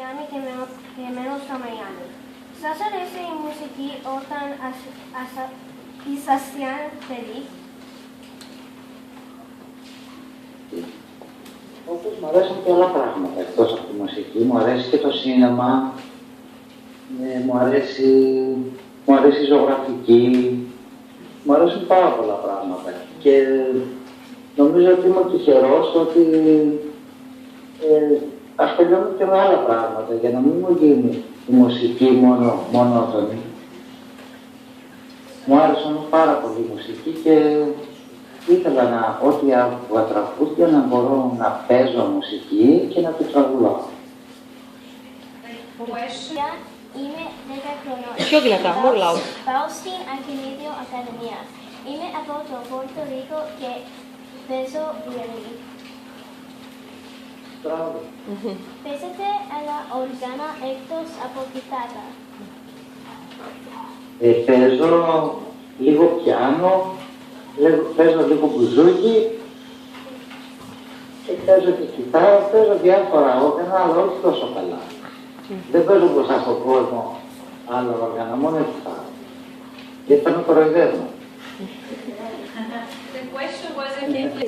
Γιάννη και μένω στο Μαϊάμι. Σας αρέσει η μουσική όταν ήσασταν παιδί? Όπως μου αρέσουν και άλλα πράγματα εκτός από τη μουσική. Μου αρέσει και το σίνεμα, μου αρέσει η ζωγραφική, μου αρέσουν πάρα πολλά πράγματα. Και νομίζω ότι είμαι τυχερός ότι ασχολιόμαι και με άλλα πράγματα για να μην μου γίνει η μουσική μονότονη. Μου άρεσε όμως πάρα πολύ η μουσική και ήθελα ό,τι άκουγα τραγούδια να μπορώ να παίζω μουσική και να το τραγουδάω. Είμαι 10 χρονών. Πιο δυνατά, more loud. Πάω στην Arquimedeo Ακαδημία. Είμαι από το Πόρτο Ρίκο και παίζω βιολί. Παίζετε άλλα όργανα εκτός από κιθάρα? Παίζω λίγο πιάνο, παίζω λίγο μπουζούκι και παίζω και κιθάρα, παίζω διάφορα όργανα, αλλά όχι τόσο καλά. Δεν παίζω μπροστά στον κόσμο άλλα όργανα, μόνο κιθάρα. Γιατί θα με κοροϊδεύουν.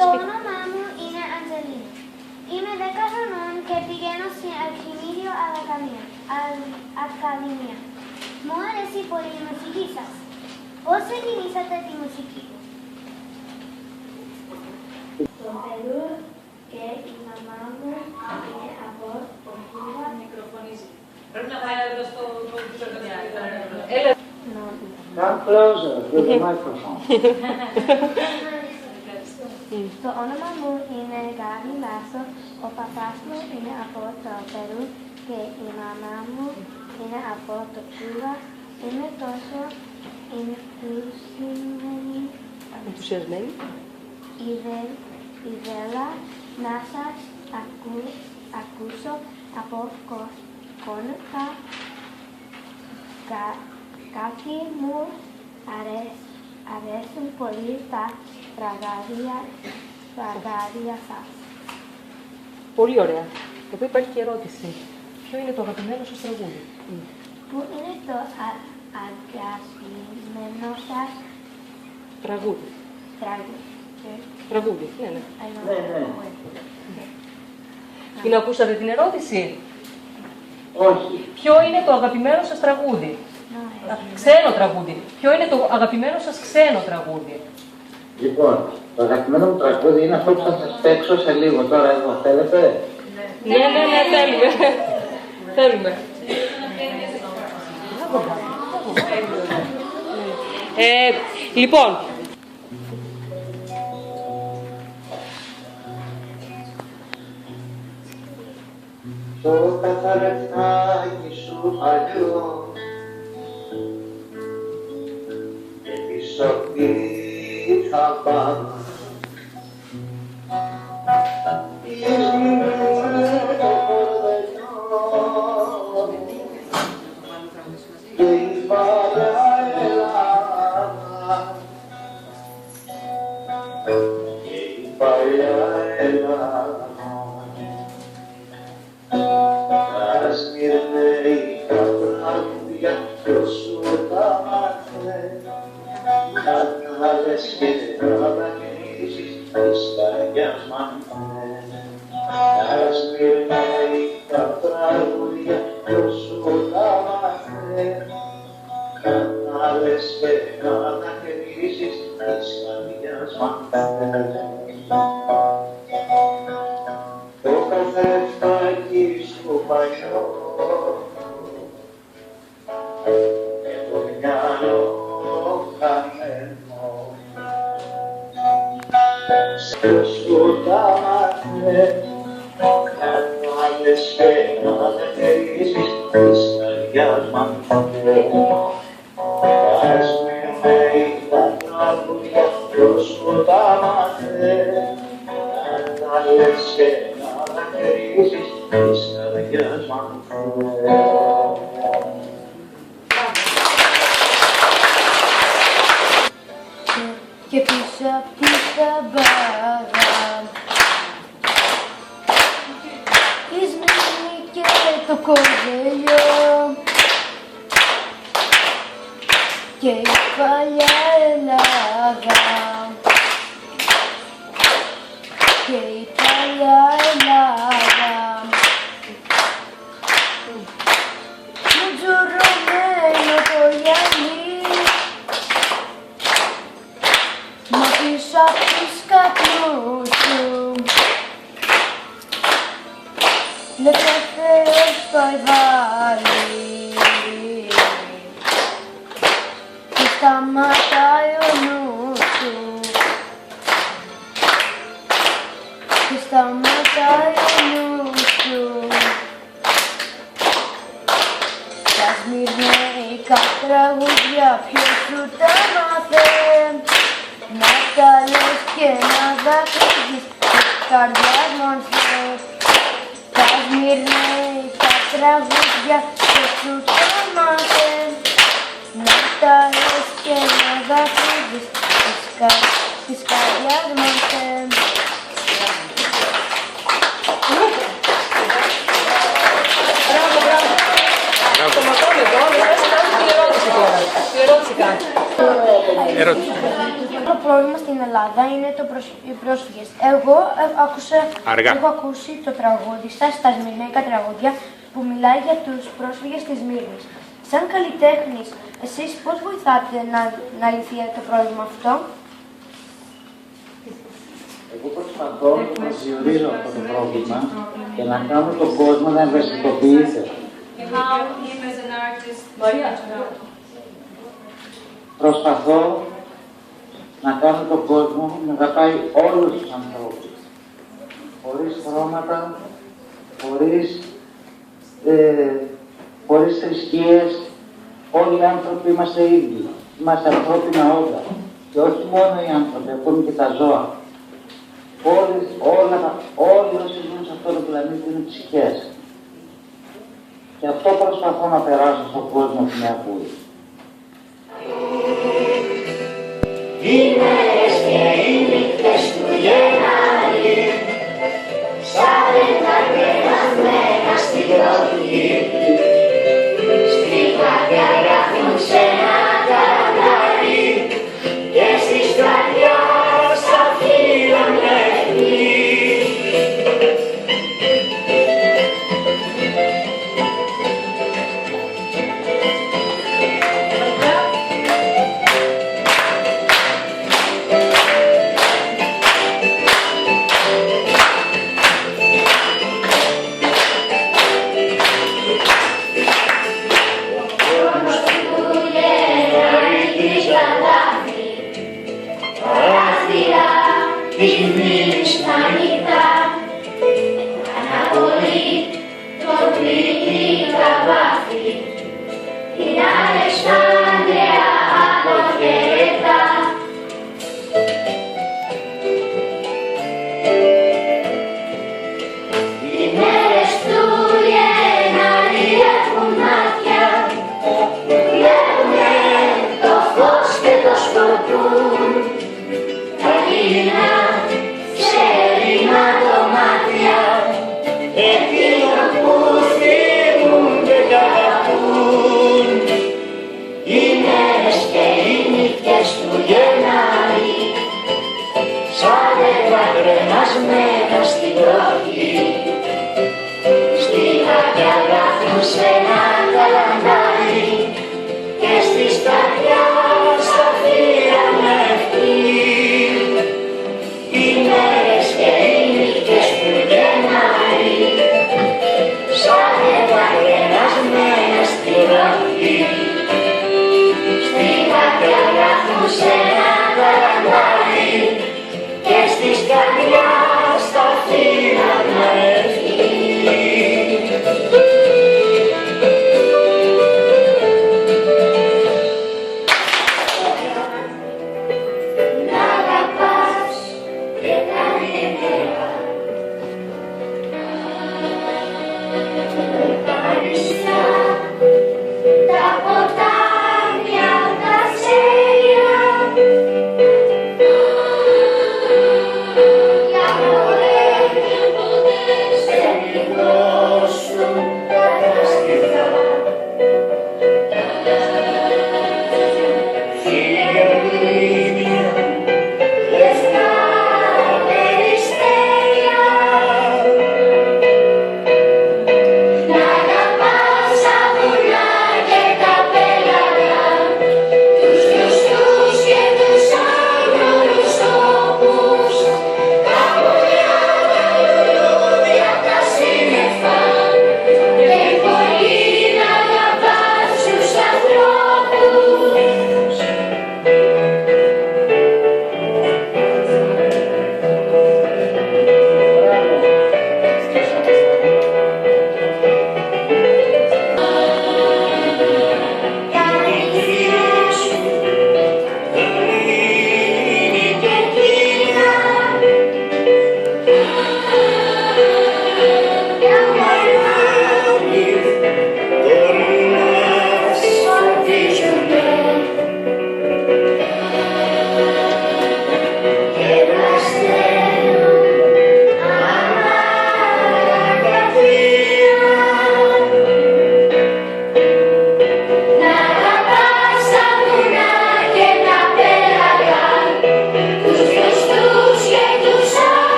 Το όνομά μου είναι Αντζελίνα. Είμαι 10 χρονών και πηγαίνω στην Arquimedeo Ακαδημία. Μου αρέσει πολύ η μουσική σας. Πώς ξεκινήσατε τη μουσική? Στο Περού και η μαμά μου είναι από Κούβα. Πρέπει να πάει εδώ στο Come closer to the microphone. Το όνομα μου είναι Γκάβι Λάσο. Ο παπάς μου είναι από το Περού και η μαμά μου είναι από το Κούβα. Είμαι τόσο Ενθουσιασμένη. Ήθελα να σας ακούσω από κόντα. Κάποιοι μου αρέσουν πολύ τα τραγάδια σας. Πολύ ωραία. Εδώ υπάρχει και ερώτηση. Ποιο είναι το αγαπημένο σας τραγούδι? Πού είναι το αγαπημένο σας Τραγούδι. τραγούδι? Τραγούδι, ναι. Ναι. Την ακούσατε την ερώτηση? Όχι. Ποιο είναι το αγαπημένο σας τραγούδι? Ξένο τραγούδι. Ποιο είναι το αγαπημένο σας ξένο τραγούδι? Λοιπόν, το αγαπημένο μου τραγούδι είναι αυτό που θα σας παίξω σε λίγο. Τώρα εδώ θέλετε? Ναι, θέλουμε. Θέλουμε. Λοιπόν, Το καθαρετάκι σου παλιό και πίσω είχα πάνω το κορδελιό και η παλιά Ελλάδα και η παλιά Ελλάδα. Τα σμυρνέικα τραγούδια ποιος σου τα μάθε να βγάλες και να τα κρίσεις της καρδιάς μάθε. Τα σμυρνέικα τραγούδια ποιος σου τα μάθε να βγάλες και να τα κρίσεις της καρδιάς μάθε. Το καθρεφτάκι σου παλιό και το μυαλό χαμένο σου τα μάθε να βάλες και να δεχτήσεις της καρδιάς μάθε. Ας μην φέρει τα τραγούδια ποιος σου τα μάθε να λες και να δεχτήσεις της καρδιάς μάθε. Και πίσω απ' τη ταμπάρα της μείνει και το κορδέλιο και η παλιά Ελλάδα και η παλιά Ελλάδα μου τζουρωμένο το γυαλί μα πίσω απ' τους καπνούς σου Θεός το βάλει και σταματάει ο νους σου και σταματάει ο νους σου τα σμυρναϊκά τραγούδια ποιος σου τα μάθε να τα λες και να δακρύζεις της καρδιάς μόνθε τα σμυρναϊκά τραγούδια ποιος σου τα μάθε να τα λες και να δακρύζεις της καρδιάς μόνθε. Μπράβο, μπράβο. Το ματώνει εδώ, δεν κάνει την ερώτηση τώρα. Την ερώτηση κάνει. Ερώτηση. Το πρόβλημα στην Ελλάδα είναι οι πρόσφυγες. Εγώ έχω ακούσει το τραγούδι σας, τα σμυρναϊκά τραγούδια, που μιλάει για τους πρόσφυγες της Σμύρνης. Σαν καλλιτέχνης, εσείς πώς βοηθάτε να λυθεί το πρόβλημα αυτό? Εγώ προσπαθώ να διορίζω αυτό το πρόβλημα και να κάνω τον κόσμο να ευαισθητοποιείται. Προσπαθώ να κάνω τον κόσμο να αγαπάει όλους τους ανθρώπους. Χωρίς χρώματα, χωρίς θρησκείες. Όλοι οι άνθρωποι είμαστε ίδιοι. Είμαστε ανθρώπινα όντα. Και όχι μόνο οι άνθρωποι, ακόμη και τα ζώα. Όλοι όσοι ζουν σε αυτό το πλανήτη είναι ψυχές. Και αυτό προσπαθώ να περάσω στον κόσμο που με ακούει. Οι μέρες και οι νύχτες του Γενάρη σαν ρεταγγελασμένα στην τροφή στη καρδιά γράφουν σε ένα καλαμάρι και στη στρατιά στα φύλλα μέχει. Της μνήμης τα νύχτα αναπολύει το πλήτη καβάφι την Αλεξάνδρεια αποχαιρετά. Οι μέρες του Γενάρη έχουν μάτια βλέπουνε το φως και το σκοτούν. Σε ρήμα δωμάτια εκείνων που θυμούνται κι αγαπούν. Οι μέρες και οι νύχτες του Γενάρη σαν νερά κρεμασμένα στην τροχή στη γάτια γράφουν σε ένα καλαμάρι και στη σταδιά στα φύλλα μεχτή. Οι μέρες και οι νύχτες του Γενάρη σαν νερά κρεμασμένα στην τροχή στη γάτια γράφουν σε ένα καλαμάρι και στη σκαρδιά στα φύλλα μεχτή.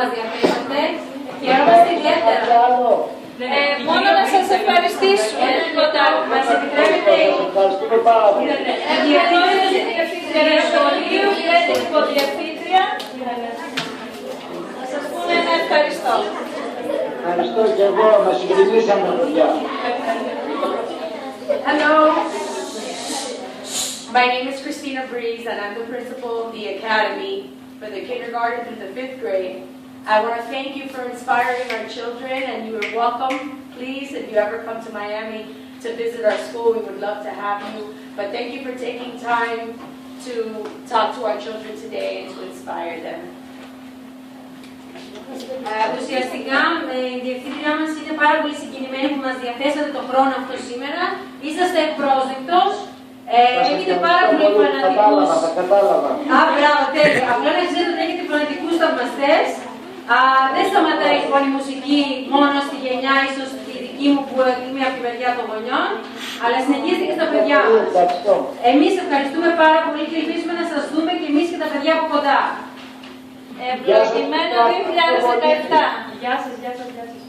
μας διαθέσατε. Χαιρόμαστε ιδιαίτερα. Μόνο να σας ευχαριστήσουμε. Μας επιτρέπετε η διευθύντρια του σχολείου και την υποδιευθύντρια να σας πούμε ένα ευχαριστώ. Ευχαριστώ και εγώ, μας συγκινήσαμε, παιδιά. Hello, my name is Christina Breeze and I'm the principal of the Academy for the kindergarten through the 5th grade. I want to thank you for inspiring our children and you are welcome. Please, if you ever come to Miami to visit our school, we would love to have you. But thank you for taking time to talk to our children today and to inspire them. Ουσιαστικά, η διευθύντριά μας είναι πάρα πολύ συγκινημένη που μας διαθέσατε τον χρόνο αυτό σήμερα. Είσαστε ευπρόσδεκτος. Έχετε πάρα πολλούς φανατικούς. Κατάλαβα. Μπράβο, τέλεια. Απλά να ξέρετε ότι έχετε φανατικούς θαυμαστές. Δεν σταματάει λοιπόν η μουσική μόνο στη γενιά, ίσως τη δική μου που είμαι από τη μεριά των γονιών, αλλά συνεχίζεται και στα παιδιά μας. Εμείς ευχαριστούμε πάρα πολύ και ελπίζουμε να σας δούμε και εμείς και τα παιδιά από κοντά. Ευλογημένο 2017. Γεια σας, γεια σας, γεια σας.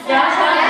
Γεια σας.